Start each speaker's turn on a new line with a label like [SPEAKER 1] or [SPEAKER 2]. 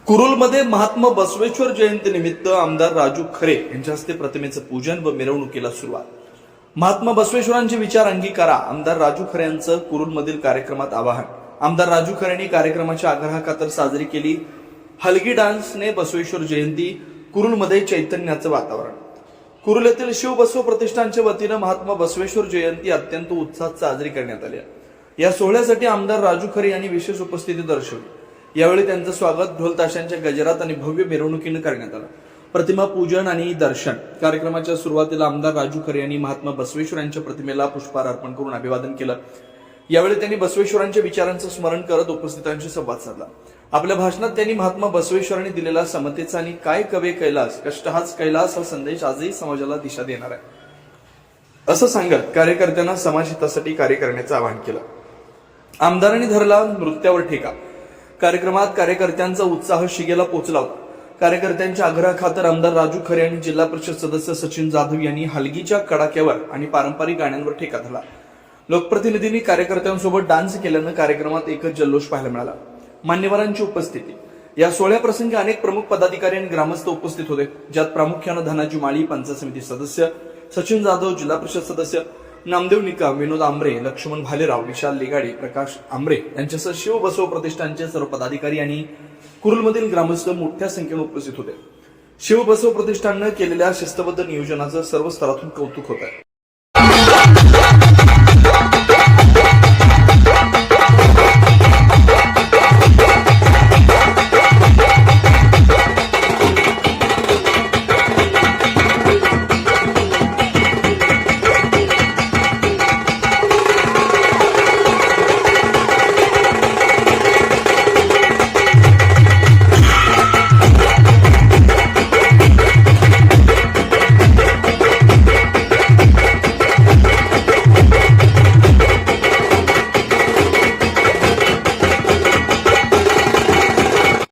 [SPEAKER 1] कुरुलमध्ये महात्मा बसवेश्वर जयंतीनिमित्त आमदार राजू खरे यांच्या हस्ते प्रतिमेचं पूजन व मिरवणुकीला सुरुवात. महात्मा बसवेश्वरांचे विचार अंगीकारा, आमदार राजू खरे यांचं कुरुलमधील कार्यक्रमात आवाहन. आमदार राजू खरे यांनी कार्यक्रमाच्या आग्रहाखातर साजरी केली हलगी डान्सने बसवेश्वर जयंती. कुरुलमध्ये चैतन्याचं वातावरण. कुरुल येथील शिव बसव प्रतिष्ठानच्या वतीनं महात्मा बसवेश्वर जयंती अत्यंत उत्साहात साजरी करण्यात आली. या सोहळ्यासाठी आमदार राजू खरे यांनी विशेष उपस्थिती दर्शवली. यावेळी त्यांचं स्वागत ढोल ताशांच्या गजरात आणि भव्य मिरवणुकीनं करण्यात आलं. प्रतिमा पूजन आणि दर्शन. कार्यक्रमाच्या सुरुवातीला आमदार राजू खरे यांनी महात्मा बसवेश्वर यांच्या प्रतिमेला पुष्पहार अर्पण करून अभिवादन केलं. यावेळी त्यांनी बसवेश्वरांच्या विचारांचं स्मरण करत उपस्थितांशी संवाद साधला. आपल्या भाषणात त्यांनी महात्मा बसवेश्वरांनी दिलेला समतेचा आणि काय कवे कैलास कष्ट हाच कैलास हा संदेश आजही समाजाला दिशा देणार आहे असं सांगत कार्यकर्त्यांना समाजहितासाठी कार्य करण्याचं आवाहन केलं. आमदारांनी धरला नृत्यावर ठेका. कार्यक्रमात कार्यकर्त्यांचा उत्साह शिगेला पोहोचला होता. कार्यकर्त्यांच्या आग्रहाखातर आमदार राजू खरे आणि जिल्हा परिषद सदस्य सचिन जाधव यांनी हलगीच्या कडाक्यावर आणि पारंपरिक गाण्यांवर ठेका धरला. लोकप्रतिनिधींनी कार्यकर्त्यांसोबत डान्स केल्यानं कार्यक्रमात एकच जल्लोष पाहायला मिळाला. मान्यवरांची उपस्थिती. या सोहळ्याप्रसंगी अनेक प्रमुख पदाधिकारी आणि ग्रामस्थ उपस्थित होते, ज्यात प्रामुख्यानं धनाजी माळी पंचायत समिती सदस्य, सचिन जाधव जिल्हा परिषद सदस्य, नामदेव निकम, विनोद आंबरे, लक्ष्मण भालेराव, विशाल लिगाडी, प्रकाश आंबरे यांच्यासह शिव बसव प्रतिष्ठानचे सर्व पदाधिकारी आणि कुरुलमधील ग्रामस्थ मोठ्या संख्येने उपस्थित होते. शिव बसव प्रतिष्ठाननं केलेल्या शिस्तबद्ध नियोजनाचं सर्व स्तरातून कौतुक होत आहे.